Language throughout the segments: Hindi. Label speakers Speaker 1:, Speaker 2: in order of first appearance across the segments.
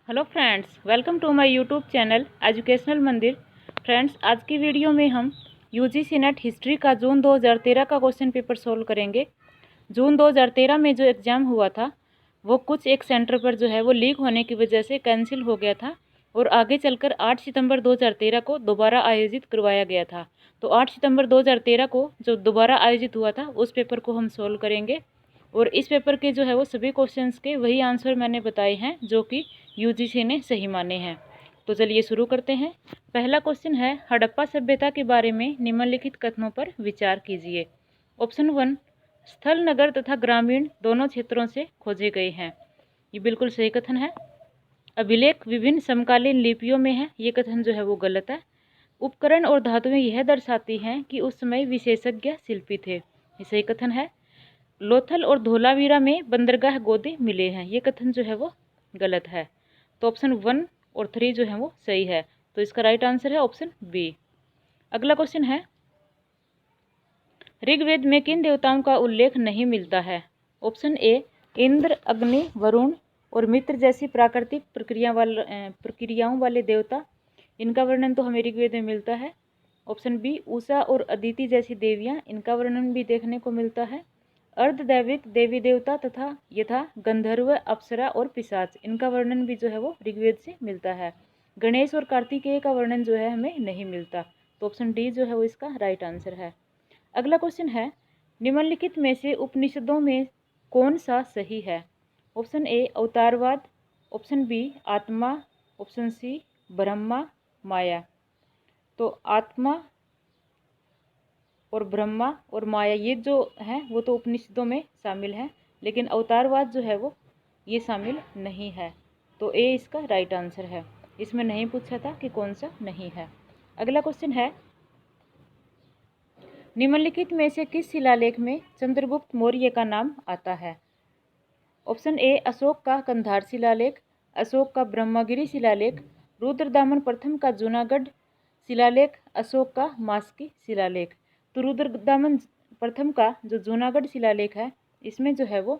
Speaker 1: Hello friends, welcome to my YouTube channel educational Mandir. Friends, आज की वीडियो में हम यूजीसी नेट हिस्ट्री का जून 2013 का क्वेश्चन पेपर सोल्व करेंगे। जून 2013 में जो एग्ज़ाम हुआ था वो कुछ एक सेंटर पर जो है वो लीक होने की वजह से कैंसिल हो गया था और आगे चलकर 8 सितंबर 2013 को दोबारा आयोजित करवाया गया था। तो 8 सितंबर 2013 को जो दोबारा आयोजित हुआ था उस पेपर को हम सोल्व करेंगे और इस पेपर के जो है वो सभी क्वेश्चंस के वही आंसर मैंने बताए हैं जो कि यूजीसी ने सही माने हैं। तो चलिए शुरू करते हैं। पहला क्वेश्चन है, हड़प्पा सभ्यता के बारे में निम्नलिखित कथनों पर विचार कीजिए। ऑप्शन 1, स्थल, नगर तथा ग्रामीण दोनों क्षेत्रों से खोजे गए हैं। ये बिल्कुल सही कथन है। अभिलेख विभिन्न समकालीन लिपियों में है। ये कथन जो है वो गलत है। उपकरण और धातुएं यह दर्शाती हैं कि उस समय विशेषज्ञ शिल्पी थे। ये सही कथन है। लोथल और धोलावीरा में बंदरगाह गोदे मिले हैं। ये कथन जो है वो गलत है। तो ऑप्शन 1 और 3 जो है वो सही है। तो इसका राइट आंसर है ऑप्शन बी। अगला क्वेश्चन है, ऋग्वेद में किन देवताओं का उल्लेख नहीं मिलता है। ऑप्शन ए, इंद्र, अग्नि, वरुण और मित्र जैसी प्राकृतिक प्रक्रियाओं वाले देवता, इनका वर्णन तो हमें ऋग्वेद में मिलता है। ऑप्शन बी, उषा और अदिति जैसी देवियाँ, इनका वर्णन भी देखने को मिलता है। अर्धदैविक देवी देवता तथा यथा गंधर्व, अप्सरा और पिशाच, इनका वर्णन भी जो है वो ऋग्वेद से मिलता है। गणेश और कार्तिकेय का वर्णन जो है हमें नहीं मिलता। तो ऑप्शन डी जो है वो इसका राइट आंसर है। अगला क्वेश्चन है, निम्नलिखित में से उपनिषदों में कौन सा सही है। ऑप्शन ए, अवतारवाद। ऑप्शन बी, आत्मा। ऑप्शन सी, ब्रह्मा, माया। तो आत्मा और ब्रह्मा और माया ये जो है वो तो उपनिषदों में शामिल है, लेकिन अवतारवाद जो है वो ये शामिल नहीं है। तो ए इसका राइट आंसर है। इसमें नहीं पूछा था कि कौन सा नहीं है। अगला क्वेश्चन है, निम्नलिखित में से किस शिलालेख में चंद्रगुप्त मौर्य का नाम आता है। ऑप्शन ए, अशोक का कंधार शिलालेख, अशोक का ब्रह्मगिरी शिलालेख, रुद्रदामन प्रथम का जूनागढ़ शिलालेख, अशोक का मास्की शिलालेख। तो रुद्रदामन प्रथम का जो जूनागढ़ शिलालेख है इसमें जो है वो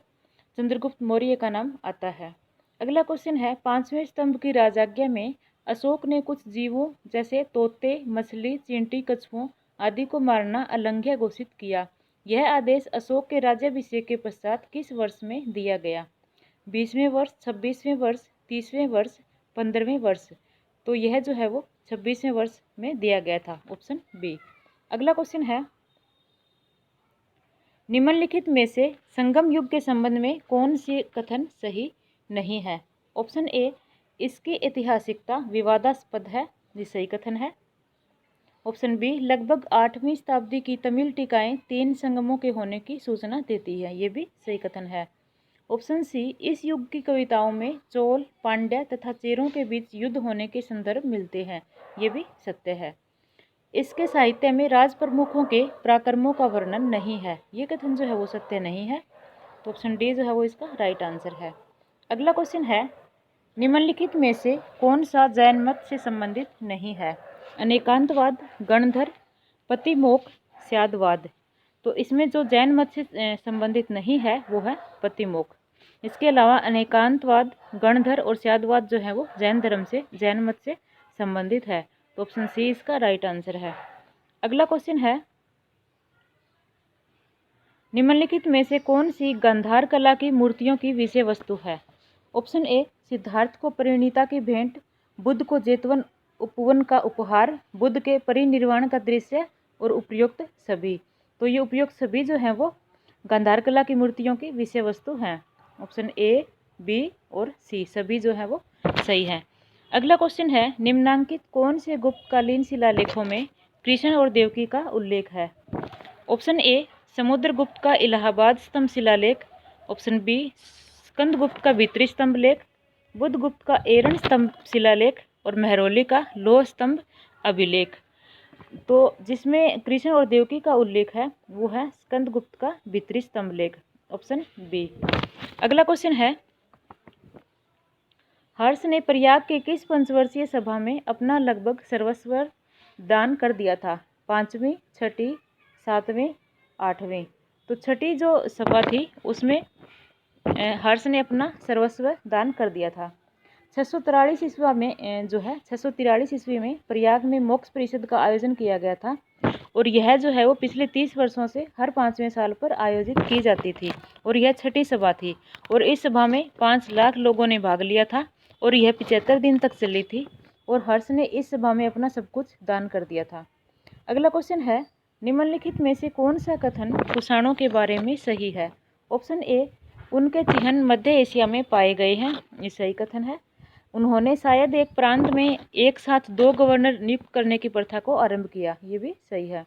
Speaker 1: चंद्रगुप्त मौर्य का नाम आता है। अगला क्वेश्चन है, 5वें स्तंभ की राजाज्ञा में अशोक ने कुछ जीवों जैसे तोते, मछली, चींटी, कछुओं आदि को मारना अलंघ्य घोषित किया। यह आदेश अशोक के राज्याभिषेक के पश्चात किस वर्ष में दिया गया। 20वें वर्ष, 26वें वर्ष, 30वें वर्ष, 15वें वर्ष। तो यह जो है वो 26वें वर्ष में दिया गया था। Option B. अगला क्वेश्चन है, निम्नलिखित में से संगम युग के संबंध में कौन सी कथन सही नहीं है। ऑप्शन ए, इसकी ऐतिहासिकता विवादास्पद है। ये सही कथन है। ऑप्शन बी, लगभग 8वीं शताब्दी की तमिल टीकाएं 3 संगमों के होने की सूचना देती है। ये भी सही कथन है। ऑप्शन सी, इस युग की कविताओं में चोल, पांड्या तथा चेरों के बीच युद्ध होने के संदर्भ मिलते हैं। ये भी सत्य है। इसके साहित्य में राज प्रमुखों के पराक्रमों का वर्णन नहीं है। ये कथन जो है वो सत्य नहीं है। तो ऑप्शन डी जो है वो इसका राइट आंसर है। अगला क्वेश्चन है, निम्नलिखित में से कौन सा जैन मत से संबंधित नहीं है। अनेकांतवाद, गणधर, पतिमोक्ष, स्यादवाद। तो इसमें जो जैन मत से संबंधित नहीं है वो है पतिमोक्ष। इसके अलावा अनेकांतवाद, गणधर और स्यादवाद जो है वो जैन धर्म से, जैन मत से संबंधित है। तो ऑप्शन सी इसका राइट आंसर है। अगला क्वेश्चन है, निम्नलिखित में से कौन सी गांधार कला की मूर्तियों की विषय वस्तु है। ऑप्शन ए, सिद्धार्थ को परिणीता की भेंट, बुद्ध को जेतवन उपवन का उपहार, बुद्ध के परिनिर्वाण का दृश्य और उपयुक्त सभी। तो ये उपयुक्त सभी जो हैं वो गांधार कला की मूर्तियों की विषय वस्तु हैं। ऑप्शन ए, बी और सी सभी जो है वो सही है। अगला क्वेश्चन है, निम्नांकित कौन से गुप्तकालीन शिलालेखों में कृष्ण और देवकी का उल्लेख है। ऑप्शन ए, समुद्रगुप्त का इलाहाबाद स्तंभ शिलालेख। ऑप्शन बी, स्कंदगुप्त का भित्री स्तंभ लेख, बुद्धगुप्त का एरन स्तंभ शिलालेख और मेहरौली का लौह स्तंभ अभिलेख। तो जिसमें कृष्ण और देवकी का उल्लेख है वो है स्कंदगुप्त का भित्री स्तंभ लेख। Option B. अगला क्वेश्चन है, हर्ष ने प्रयाग के किस पंचवर्षीय सभा में अपना लगभग सर्वस्व दान कर दिया था। 5वीं, 6ठी, 7वीं, 8वीं। तो 6ठी जो सभा थी उसमें हर्ष ने अपना सर्वस्व दान कर दिया था। 643 ईस्वी में जो है 643 ईस्वी में प्रयाग में मोक्ष परिषद का आयोजन किया गया था और यह जो है वो पिछले 30 वर्षों से हर 5वें साल पर आयोजित की जाती थी और यह छठी सभा थी और इस सभा में 5 लाख लोगों ने भाग लिया था और यह 75 दिन तक चली थी और हर्ष ने इस सभा में अपना सब कुछ दान कर दिया था। अगला क्वेश्चन है, निम्नलिखित में से कौन सा कथन कुषाणों के बारे में सही है? ऑप्शन ए, उनके चिन्ह मध्य एशिया में पाए गए हैं, ये सही कथन है। उन्होंने शायद एक प्रांत में एक साथ 2 गवर्नर नियुक्त करने की प्रथा को आरंभ किया, ये भी सही है।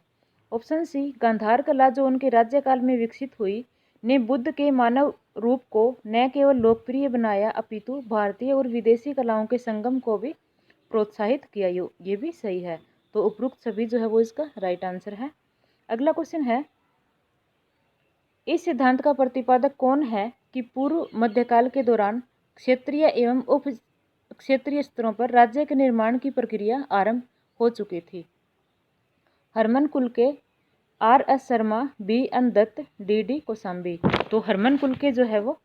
Speaker 1: ऑप्शन सी, गांधार कला जो उनके राज्यकाल में विकसित हुई ने बुद्ध के मानव रूप को न केवल लोकप्रिय बनाया अपितु भारतीय और विदेशी कलाओं के संगम को भी प्रोत्साहित किया, ये भी सही है। तो उपरोक्त सभी जो है वो इसका राइट आंसर है। अगला क्वेश्चन है, इस सिद्धांत का प्रतिपादक कौन है कि पूर्व मध्यकाल के दौरान क्षेत्रीय एवं उप क्षेत्रीय स्तरों पर राज्य के निर्माण की प्रक्रिया आरंभ हो चुकी थी? हरमन कुल के R.S. Sharma, B.N. Dutt, D.D. Kosambi. तो हरमन कुल के जो है वो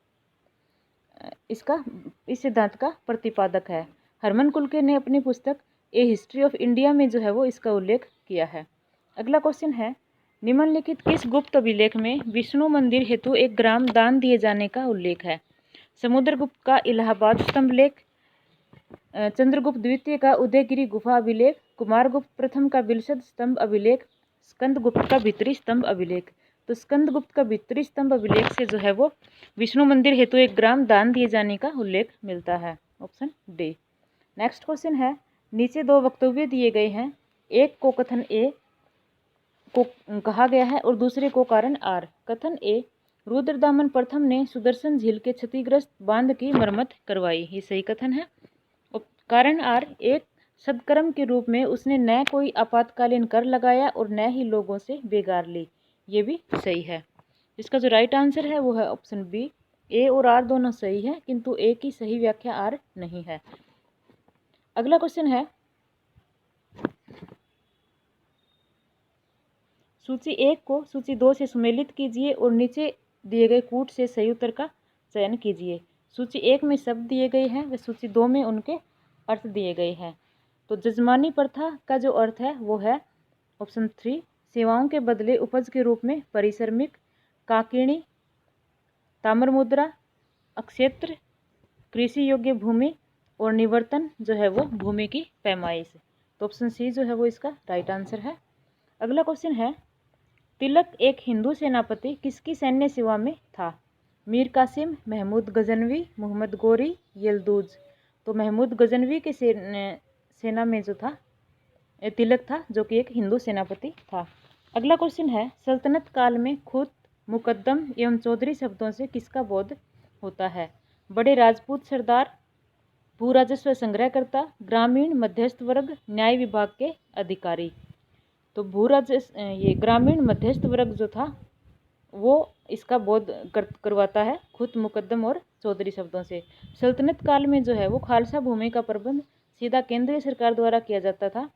Speaker 1: इस सिद्धांत का प्रतिपादक है। हरमन कुल के ने अपनी पुस्तक ए हिस्ट्री ऑफ इंडिया में जो है वो इसका उल्लेख किया है। अगला क्वेश्चन है, निम्नलिखित किस गुप्त अभिलेख में विष्णु मंदिर हेतु एक ग्राम दान दिए जाने का उल्लेख है? समुद्रगुप्त का इलाहाबाद स्तंभ लेख, चंद्रगुप्त द्वितीय का उदयगिरी गुफा अभिलेख, कुमारगुप्त प्रथम का बिलशद स्तंभ अभिलेख, स्कंदगुप्त का भित्री स्तंभ अभिलेख। तो स्कंदगुप्त का भित्री स्तंभ अभिलेख से जो है वो विष्णु मंदिर हेतु एक ग्राम दान दिए जाने का उल्लेख मिलता है, ऑप्शन डी। नेक्स्ट क्वेश्चन है, नीचे 2 वक्तव्य दिए गए हैं, एक को कथन ए को कहा गया है और दूसरे को कारण आर। कथन ए, रुद्रदामन प्रथम ने सुदर्शन झील के क्षतिग्रस्त बांध की मरम्मत करवाई, ये सही कथन है। कारण आर, एक सदकर्म के रूप में उसने न कोई आपातकालीन कर लगाया और न ही लोगों से बेगार ली, ये भी सही है। इसका जो राइट आंसर है वो है ऑप्शन बी। ए और आर दोनों सही है किंतु ए की सही व्याख्या आर नहीं है। अगला क्वेश्चन है, सूची 1 को सूची 2 से सुमेलित कीजिए और नीचे दिए गए कूट से सही उत्तर का चयन कीजिए। सूची 1 में शब्द दिए गए हैं व सूची 2 में उनके अर्थ दिए गए हैं। तो जजमानी प्रथा का जो अर्थ है वो है ऑप्शन 3, सेवाओं के बदले उपज के रूप में परिश्रमिक, काकिणी, ताम्र मुद्रा, अक्षेत्र, कृषि योग्य भूमि और निवर्तन जो है वो भूमि की पैमाइश। तो ऑप्शन सी जो है वो इसका राइट आंसर है। अगला क्वेश्चन है, तिलक एक हिंदू सेनापति किसकी सैन्य सेवा में था? मीर कासिम, महमूद गजनवी, मोहम्मद गोरी, यलदूज। तो महमूद गजनवी के सेना में जो था तिलक था जो कि एक हिंदू सेनापति था। अगला क्वेश्चन है, सल्तनत काल में खुद, मुकद्दम एवं चौधरी शब्दों से किसका बोध होता है? बड़े राजपूत सरदार, भू राजस्व संग्रहकर्ता, ग्रामीण मध्यस्थ वर्ग, न्याय विभाग के अधिकारी। तो भू राजस्व ये ग्रामीण मध्यस्थ वर्ग जो था वो इसका बोध करवाता है खुद, मुकद्दम और चौधरी शब्दों से। सल्तनत काल में जो है वो खालसा भूमि का प्रबंध सीधा केंद्रीय सरकार द्वारा किया जाता था,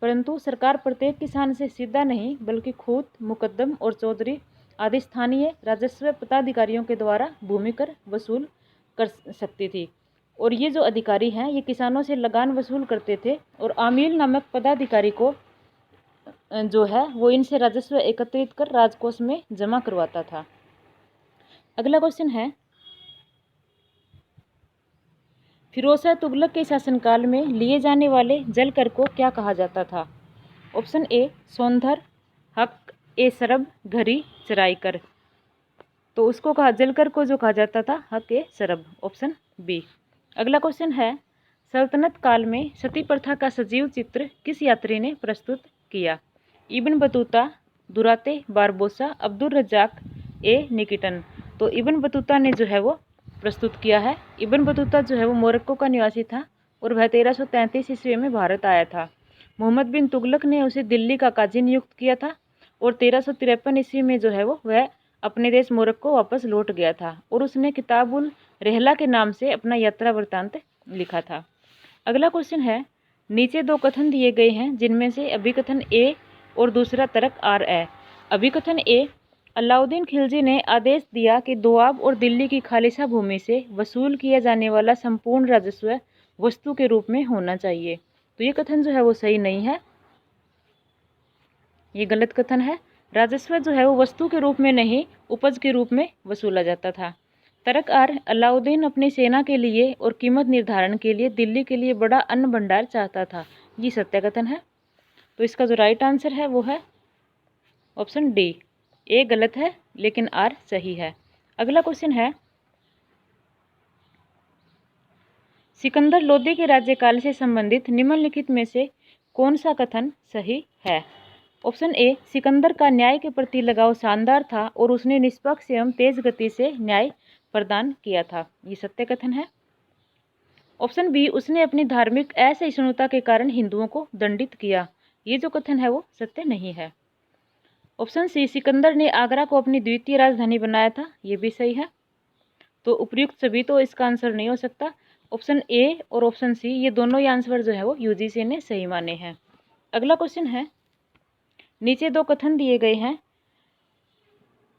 Speaker 1: परंतु सरकार प्रत्येक किसान से सीधा नहीं बल्कि खुद, मुकद्दम और चौधरी आदि स्थानीय राजस्व पदाधिकारियों के द्वारा भूमि कर वसूल कर सकती थी। और ये जो अधिकारी हैं ये किसानों से लगान वसूल करते थे और आमील नामक पदाधिकारी को जो है वो इनसे राजस्व एकत्रित कर राजकोष में जमा करवाता था। अगला क्वेश्चन है, फिरोज शाह तुगलक के शासनकाल में लिए जाने वाले जल कर को क्या कहा जाता था? ऑप्शन ए, सौंधर, हक ए सरब, घरी, चराई कर। तो उसको कहा जल कर को जो कहा जाता था हक ए सरब, ऑप्शन बी। अगला क्वेश्चन है, सल्तनत काल में सती प्रथा का सजीव चित्र किस यात्री ने प्रस्तुत किया? Ibn Battuta, Duarte, Barbosa, Abdul Razzaq A Nikitin. तो इब्न बतूता ने जो है वो प्रस्तुत किया है। इब्न बतूता जो है वो मोरक्को का निवासी था और वह 1333 ईस्वी में भारत आया था। मोहम्मद बिन तुगलक ने उसे दिल्ली का काजी नियुक्त किया था और 1353 ईस्वी में जो है वो वह अपने देश मोरक्को वापस लौट गया था और उसने किताबुल रहला के नाम से अपना यात्रा वृत्तांत लिखा था। अगला क्वेश्चन है, नीचे 2 कथन दिए गए हैं जिनमें से अभिकथन ए और दूसरा तर्क आर है। अभिकथन ए, अलाउद्दीन खिलजी ने आदेश दिया कि दोआब और दिल्ली की खालिसा भूमि से वसूल किया जाने वाला संपूर्ण राजस्व वस्तु के रूप में होना चाहिए। तो ये कथन जो है वो सही नहीं है, ये गलत कथन है। राजस्व जो है वो वस्तु के रूप में नहीं, उपज के रूप में वसूला जाता था। तर्क आर, अलाउद्दीन अपनी सेना के लिए और कीमत निर्धारण के लिए दिल्ली के लिए बड़ा अन्न भंडार चाहता था। ये सत्य कथन है। तो इसका जो राइट आंसर है वो है ऑप्शन डी। ए गलत है लेकिन आर सही है। अगला क्वेश्चन है, सिकंदर लोदी के राज्यकाल से संबंधित निम्नलिखित में से कौन सा कथन सही है? ऑप्शन ए, सिकंदर का न्याय के प्रति लगाव शानदार था और उसने निष्पक्ष एवं तेज गति से न्याय प्रदान किया था। ये सत्य कथन है। ऑप्शन बी, उसने अपनी धार्मिक असहिष्णुता के कारण हिंदुओं को दंडित किया। ये जो कथन है वो सत्य नहीं है। ऑप्शन सी, सिकंदर ने आगरा को अपनी द्वितीय राजधानी बनाया था। ये भी सही है। तो उपयुक्त सभी तो इसका आंसर नहीं हो सकता। ऑप्शन ए और ऑप्शन सी ये दोनों ही आंसर जो है वो यूजीसी ने सही माने हैं। अगला क्वेश्चन है, नीचे दो कथन दिए गए हैं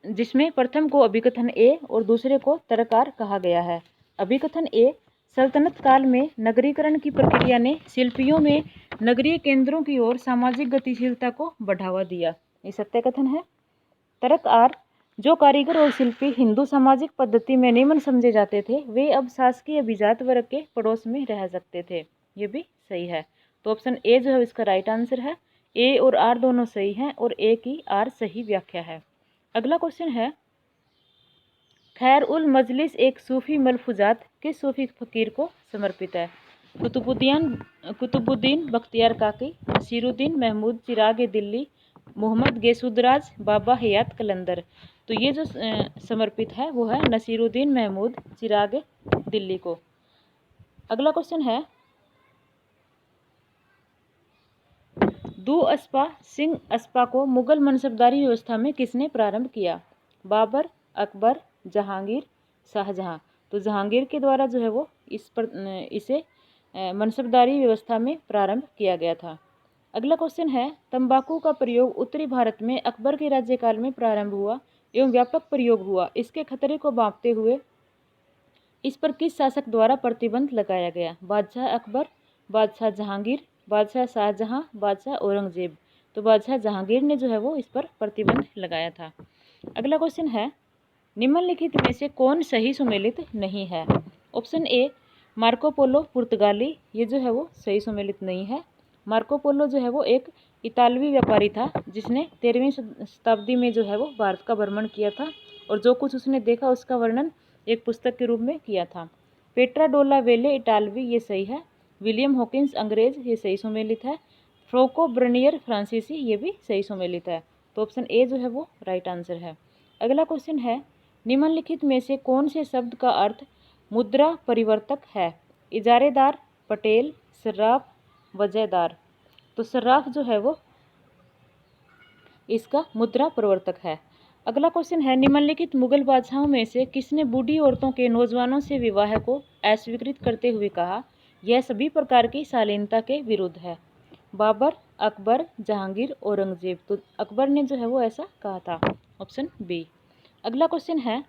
Speaker 1: जिसमें प्रथम को अभिकथन ए और दूसरे को तर्कआर कहा गया है। अभिकथन ए, सल्तनत काल में नगरीकरण की प्रक्रिया ने शिल्पियों में नगरीय केंद्रों की ओर सामाजिक गतिशीलता को बढ़ावा दिया। ये सत्य कथन है। तर्क आर, जो कारीगर और शिल्पी हिंदू सामाजिक पद्धति में निम्न समझे जाते थे वे अब शासकीय अभिजात वर्ग के पड़ोस में रह सकते थे। ये भी सही है। तो ऑप्शन ए जो है इसका राइट आंसर है। ए और आर दोनों सही हैं और ए की आर सही व्याख्या है। अगला क्वेश्चन है, खैर उल मजलिस एक सूफी मलफूजात किस सूफी फकीर को समर्पित है? कुतुबुद्दीन बख्तियार काकी, नसीरुद्दीन महमूद चिराग दिल्ली, मोहम्मद गेसुदराज, बाबा हयात कलंदर। तो ये जो समर्पित है वो है नसीरुद्दीन महमूद चिराग दिल्ली को। अगला क्वेश्चन है, दू अस्पा सिंह अस्पा को मुगल मनसबदारी व्यवस्था में किसने प्रारंभ किया? बाबर, अकबर, जहांगीर, शाहजहां। तो जहांगीर के द्वारा जो है वो इसे मनसबदारी व्यवस्था में प्रारंभ किया गया था। अगला क्वेश्चन है, तंबाकू का प्रयोग उत्तरी भारत में अकबर के राज्यकाल में प्रारंभ हुआ एवं व्यापक प्रयोग हुआ। इसके खतरे को भांपते हुए इस पर किस शासक द्वारा प्रतिबंध लगाया गया? बादशाह अकबर, बादशाह जहांगीर, बादशाह शाहजहां, बादशाह औरंगजेब। तो बादशाह जहांगीर ने जो है वो इस पर प्रतिबंध लगाया था। अगला क्वेश्चन है, निम्नलिखित में से कौन सही सुमेलित नहीं है? ऑप्शन ए, मार्को पोलो पुर्तगाली, ये जो है वो सही सुमेलित नहीं है। मार्को पोलो जो है वो एक इतालवी व्यापारी था जिसने 13वीं शताब्दी में जो है वो भारत का भ्रमण किया था और जो कुछ उसने देखा उसका वर्णन एक पुस्तक के रूप में किया था। पेट्रा डोला वेले इटालवी, ये सही है। विलियम हॉकिंस अंग्रेज, ये सही सुमेलित है। फ्रोको ब्रनियर फ्रांसीसी, ये भी सही सुमेलित है। तो ऑप्शन ए जो है वो राइट आंसर है। अगला क्वेश्चन है, निम्नलिखित में से कौन से शब्द का अर्थ मुद्रा परिवर्तक है? इजारेदार, पटेल, सर्राफ, वजहदार। तो सर्राफ जो है वो इसका मुद्रा परिवर्तक है। अगला क्वेश्चन है, निम्नलिखित मुगल बादशाहों में से किसने बूढ़ी औरतों के नौजवानों से विवाह को अस्वीकृत करते हुए कहा यह सभी प्रकार की शालीनता के विरुद्ध है? बाबर, अकबर, जहांगीर, औरंगजेब। तो अकबर ने जो है वो ऐसा कहा था। Option B. अगला क्वेश्चन है,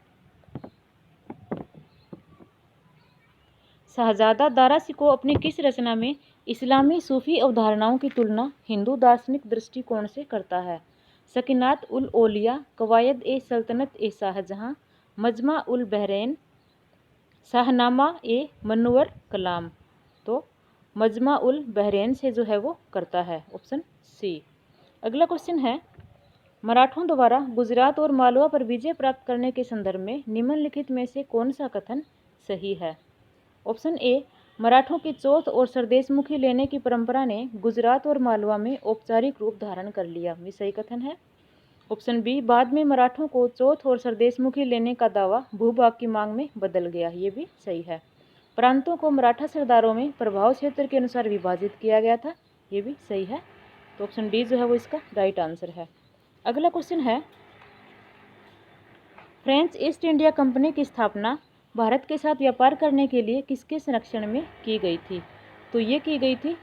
Speaker 1: शहजादा दारा शिकोह अपनी किस रचना में इस्लामी सूफी अवधारणाओं की तुलना हिंदू दार्शनिक दृष्टिकोण से करता है? सकीनात उल औलिया, कवायद ए सल्तनत ए शाहजहां, मजमा उल बहरैन, शाहनामा ए मनवर कलाम। तो मजमा उल बहरैन से जो है वो करता है। Option C. अगला क्वेश्चन है, मराठों द्वारा गुजरात और मालवा पर विजय प्राप्त करने के संदर्भ में निम्नलिखित में से कौन सा कथन सही है? ऑप्शन ए, मराठों की चौथ और सरदेशमुखी लेने की परंपरा ने गुजरात और मालवा में औपचारिक रूप धारण कर लिया। ये सही कथन है। ऑप्शन बी, बाद में मराठों को चौथ और सरदेशमुखी लेने का दावा भूभाग की मांग में बदल गया। ये भी सही है। प्रांतों को मराठा सरदारों में प्रभाव क्षेत्र के अनुसार विभाजित किया गया था। ये भी सही है। तो ऑप्शन डी जो है वो इसका राइट आंसर है। अगला क्वेश्चन है, फ्रेंच ईस्ट इंडिया कंपनी की स्थापना भारत के साथ व्यापार करने के लिए किसके संरक्षण में की गई थी? तो ये की गई थी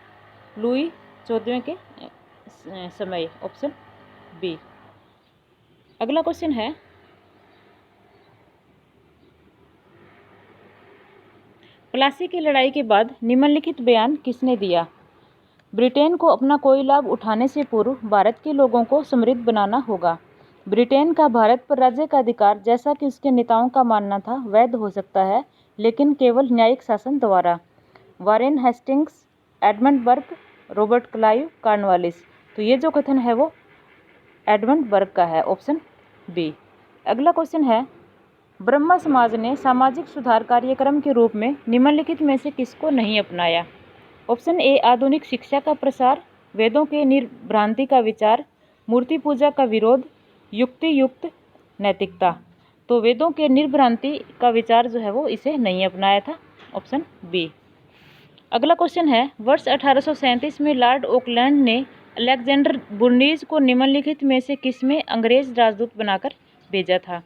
Speaker 1: लुई 14वें के समय। Option B. अगला क्वेश्चन है, प्लासी की लड़ाई के बाद निम्नलिखित बयान किसने दिया? ब्रिटेन को अपना कोई लाभ उठाने से पूर्व भारत के लोगों को समृद्ध बनाना होगा। ब्रिटेन का भारत पर राज्य का अधिकार, जैसा कि उसके नेताओं का मानना था, वैध हो सकता है, लेकिन केवल न्यायिक शासन द्वारा। Warren Hastings, Edmund Burke, Robert Clive, Cornwallis. तो ये जो कथन है वो एडमंड बर्क का है, ऑप्शन बी। अगला क्वेश्चन है, ब्रह्मा समाज ने सामाजिक सुधार कार्यक्रम के रूप में निम्नलिखित में से किसको नहीं अपनाया? ऑप्शन ए आधुनिक शिक्षा का प्रसार, वेदों के निर्भ्रांति का विचार, मूर्ति पूजा का विरोध, युक्ति युक्त नैतिकता। तो वेदों के निर्भ्रांति का विचार जो है वो इसे नहीं अपनाया था, ऑप्शन बी। अगला क्वेश्चन है, वर्ष 1837 में लॉर्ड ऑकलैंड ने अलेक्जेंडर बुर्नीज को निम्नलिखित में से किस में अंग्रेज राजदूत बनाकर भेजा था?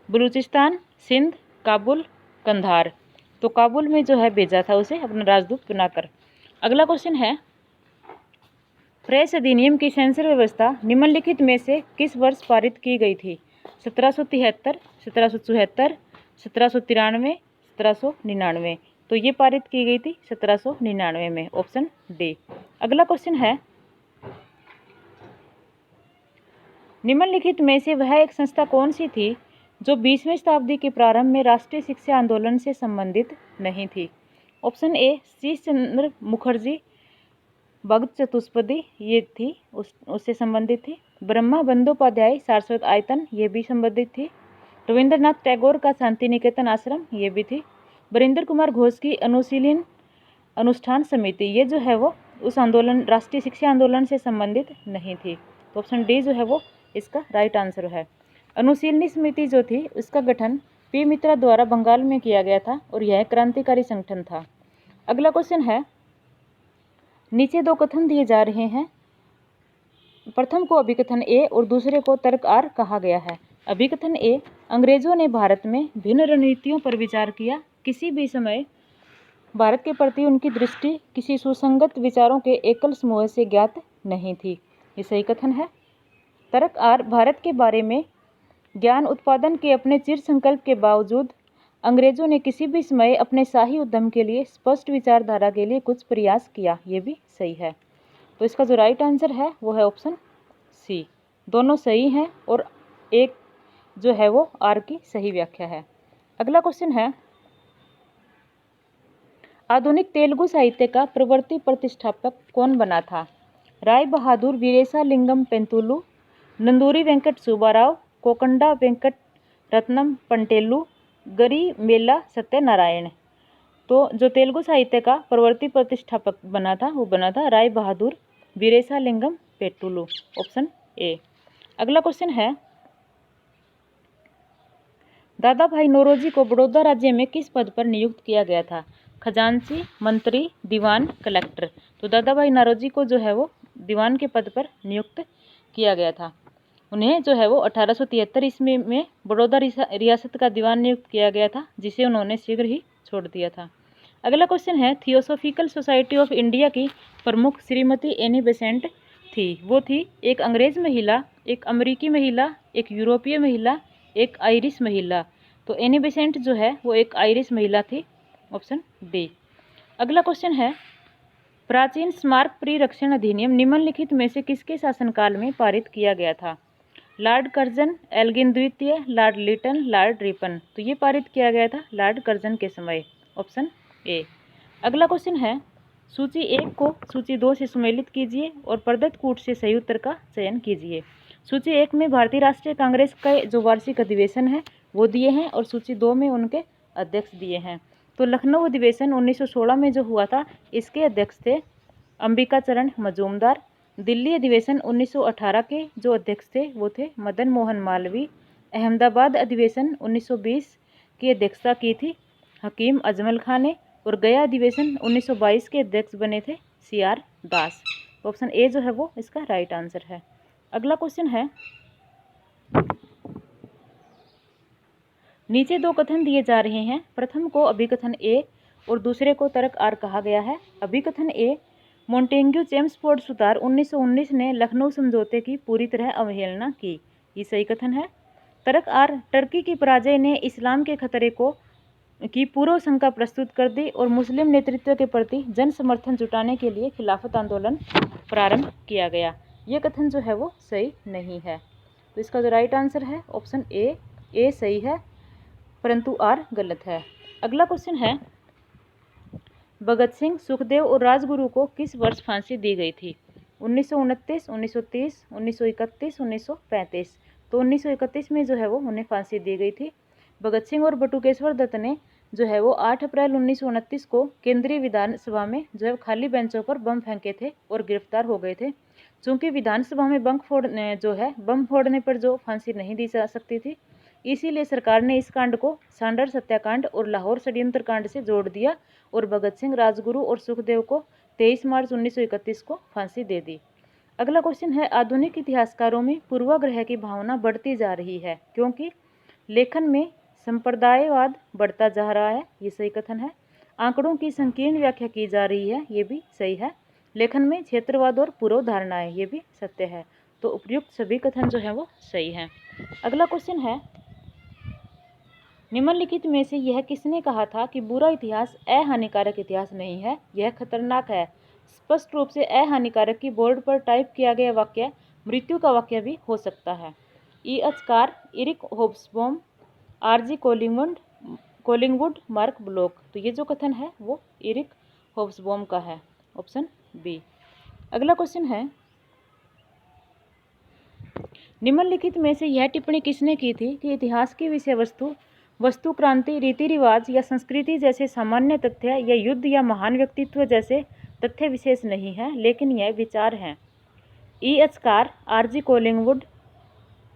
Speaker 1: बलूचिस्तान, सिंध, काबुल, कंधार। तो काबुल में जो है भेजा था उसे अपना राजदूत बनाकर। अगला क्वेश्चन है, प्रेस अधिनियम की सेंसर व्यवस्था निम्नलिखित में से किस वर्ष पारित की गई थी? 1773, 1774, 1793, 1799। तो ये पारित की गई थी 1799 में, ऑप्शन डी। अगला क्वेश्चन है, निम्नलिखित में से वह एक संस्था कौन सी थी जो 20वीं शताब्दी के प्रारंभ में राष्ट्रीय शिक्षा आंदोलन से संबंधित नहीं थी? ऑप्शन ए शीश चंद्र मुखर्जी, भगत चतुष्पदी, ये थी उससे संबंधित थी। ब्रह्मा बंदोपाध्याय सारस्वत आयतन, ये भी संबंधित थी। रविंद्रनाथ टैगोर का शांति निकेतन आश्रम, ये भी थी। वरिंदर कुमार घोष की अनुशीलन अनुष्ठान समिति, ये जो है वो उस आंदोलन, राष्ट्रीय शिक्षा आंदोलन से संबंधित नहीं थी। तो ऑप्शन डी जो है वो इसका राइट आंसर है। अनुशीलनी समिति जो थी उसका गठन पी मित्रा द्वारा बंगाल में किया गया था और यह क्रांतिकारी संगठन था। अगला क्वेश्चन है, नीचे दो कथन दिए जा रहे हैं, प्रथम को अभिकथन ए और दूसरे को तर्क आर कहा गया है। अभिकथन ए, अंग्रेजों ने भारत में भिन्न रणनीतियों पर विचार किया, किसी भी समय भारत के प्रति उनकी दृष्टि किसी सुसंगत विचारों के एकल समूह से ज्ञात नहीं थी, ये सही कथन है। तर्क आर, भारत के बारे में ज्ञान उत्पादन के अपने चिर संकल्प के बावजूद अंग्रेजों ने किसी भी समय अपने शाही उद्यम के लिए स्पष्ट विचारधारा के लिए कुछ प्रयास किया, ये भी सही है। तो इसका जो राइट आंसर है वो है ऑप्शन सी। दोनों सही हैं और एक जो है वो आर की सही व्याख्या है। अगला क्वेश्चन है, आधुनिक तेलुगु साहित्य का प्रवर्ती प्रतिष्ठापक कौन बना था? राय बहादुर वीरेशालिंगम पेंतुलु, नंदूरी वेंकट सुब्बाराव, कोकंडा वेंकट रत्नम पंटेलु, गरी मेला सत्यनारायण। तो जो तेलुगु साहित्य का प्रवर्ती प्रतिष्ठापक बना था वो बना था राय बहादुर वीरेशालिंगम पेंतुलु, ऑप्शन ए। अगला क्वेश्चन है, दादा भाई नौरोजी को बड़ौदा राज्य में किस पद पर नियुक्त किया गया था? खजांची, मंत्री, दीवान, कलेक्टर। तो दादा भाई नौरोजी को जो है वो दीवान के पद पर नियुक्त किया गया था। उन्हें जो है वो 1873 ईस्वी में बड़ौदा रियासत का दीवान नियुक्त किया गया था, जिसे उन्होंने शीघ्र ही छोड़ दिया था। अगला क्वेश्चन है, थियोसॉफिकल सोसाइटी ऑफ इंडिया की प्रमुख श्रीमती एनी बेसेंट थी। वो थी एक अंग्रेज महिला, एक अमेरिकी महिला, एक यूरोपीय महिला, एक आयरिश महिला। तो एनी बेसेंट जो है वो एक आयरिश महिला थी, ऑप्शन डी। अगला क्वेश्चन है, प्राचीन स्मारक परिरक्षण अधिनियम निम्नलिखित में से किसके शासनकाल में पारित किया गया था? लॉर्ड कर्जन, एल्गिन द्वितीय, लॉर्ड लिटन, लॉर्ड रिपन। तो ये पारित किया गया था लॉर्ड कर्जन के समय, ऑप्शन ए। अगला क्वेश्चन है, सूची 1 को सूची 2 से सम्मिलित कीजिए और प्रदत्त कूट से सही उत्तर का चयन कीजिए। सूची 1 में भारतीय राष्ट्रीय कांग्रेस का जो वार्षिक अधिवेशन है वो दिए हैं और सूची 2 में उनके अध्यक्ष दिए हैं। तो लखनऊ अधिवेशन 1916 में जो हुआ था इसके अध्यक्ष थे अंबिका चरण मजूमदार। दिल्ली अधिवेशन 1918 के जो अध्यक्ष थे वो थे मदन मोहन मालवीय। अहमदाबाद अधिवेशन 1920 की अध्यक्षता की थी हकीम अजमल खान ने और गया अधिवेशन 1922 के अध्यक्ष बने थे CR दास। ऑप्शन ए जो है वो इसका राइट आंसर है। अगला क्वेश्चन है, नीचे दो कथन दिए जा रहे हैं, प्रथम को अभिकथन ए और दूसरे को तर्क आर कहा गया है। अभिकथन ए, मोंटेग्यू चेम्सफोर्ड सुधार 1919 ने लखनऊ समझौते की पूरी तरह अवहेलना की, ये सही कथन है। तर्क आर, टर्की की पराजय ने इस्लाम के खतरे को की पूर्व शंका प्रस्तुत कर दी और मुस्लिम नेतृत्व के प्रति जन समर्थन जुटाने के लिए खिलाफत आंदोलन प्रारंभ किया गया। ये कथन जो है वो सही नहीं है। तो इसका जो राइट आंसर है ऑप्शन ए सही है, परंतु आर गलत है। अगला क्वेश्चन है, भगत सिंह, सुखदेव और राजगुरु को किस वर्ष फांसी दी गई थी? 1929, 1930, 1931, 1935। तो 1931 में जो है वो उन्हें फांसी दी गई थी। भगत सिंह और बटुकेश्वर दत्त ने जो है वो 8 अप्रैल 1929 को केंद्रीय विधानसभा में जो है खाली बेंचों पर बम फेंके थे और गिरफ्तार हो गए थे। चूंकि विधानसभा में बम फोड़ने पर जो फांसी नहीं दी जा सकती थी, इसीलिए सरकार ने इस कांड को सांडर सत्याकांड और लाहौर षड्यंत्र कांड से जोड़ दिया और भगत सिंह, राजगुरु और सुखदेव को 23 मार्च 1931 को फांसी दे दी। अगला क्वेश्चन है, आधुनिक इतिहासकारों में पूर्वाग्रह की भावना बढ़ती जा रही है क्योंकि लेखन में संप्रदायवाद बढ़ता जा रहा है। ये सही कथन है। आंकड़ों की संकीर्ण व्याख्या की जा रही है। ये भी सही है। लेखन में क्षेत्रवाद और पूर्व धारणाएं, ये भी सत्य है। तो उपयुक्त सभी कथन जो है वो सही है। अगला क्वेश्चन है, निम्नलिखित में से यह किसने कहा था कि बुरा इतिहास अहानिकारक इतिहास नहीं है, यह खतरनाक है? स्पष्ट रूप से अहानिकारक की बोर्ड पर टाइप किया गया वाक्य मृत्यु का वाक्य भी हो सकता है। E.H. Carr, Eric Hobsbawm, R.G. Collingwood, Marc Bloch. तो ये जो कथन है वो इरिक होब्सबॉम का है, ऑप्शन बी। अगला क्वेश्चन है, निम्नलिखित में से यह टिप्पणी किसने की थी कि इतिहास की विषय वस्तु क्रांति, रीति रिवाज या संस्कृति जैसे सामान्य तथ्य या युद्ध या महान व्यक्तित्व जैसे तथ्य विशेष नहीं है, लेकिन यह विचार हैं? E.H. Carr, R.G. Collingwood,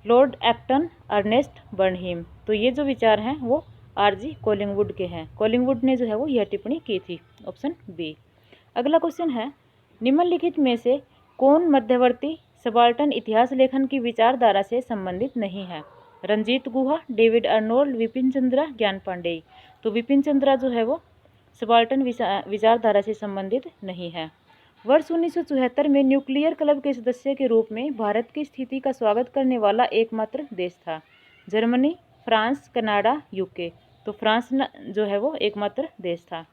Speaker 1: Lord Acton, Ernest Bernheim. तो ये जो विचार हैं वो R.G. कोलिंगवुड के हैं। कोलिंगवुड ने जो है वो यह टिप्पणी की थी, ऑप्शन बी। अगला क्वेश्चन है, निम्नलिखित में से कौन मध्यवर्ती सबाल्टर्न इतिहास लेखन की विचारधारा से संबंधित नहीं है? रंजीत गुहा, डेविड अर्नोल्ड, विपिन चंद्रा, ज्ञान पांडेय। तो विपिन चंद्रा जो है वो सबाल्टर्न विचारधारा से संबंधित नहीं है। वर्ष 1974 में न्यूक्लियर क्लब के सदस्य के रूप में भारत की स्थिति का स्वागत करने वाला एकमात्र देश था। Germany, France, Canada, UK. तो फ्रांस जो है वो एकमात्र देश था।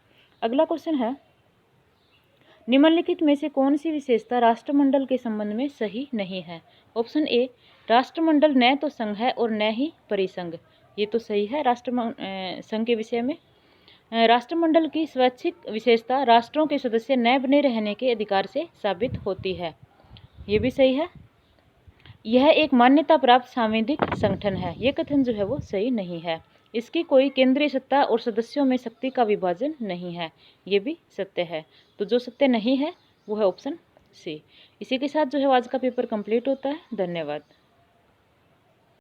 Speaker 1: अगला क्वेश्चन है, निम्नलिखित में से कौन सी विशेषता राष्ट्रमंडल के संबंध में सही नहीं है? ऑप्शन ए, राष्ट्रमंडल न तो संघ है और न ही परिसंघ। ये तो सही है। संघ के विषय में राष्ट्रमंडल की स्वैच्छिक विशेषता राष्ट्रों के सदस्य न बने रहने के अधिकार से साबित होती है। ये भी सही है। यह एक मान्यता प्राप्त सांविधिक संगठन है। ये कथन जो है वो सही नहीं है। इसकी कोई केंद्रीय सत्ता और सदस्यों में शक्ति का विभाजन नहीं है। ये भी सत्य है। तो जो सत्य नहीं है वो है ऑप्शन सी। इसी के साथ जो है आज का पेपर कंप्लीट होता है। धन्यवाद।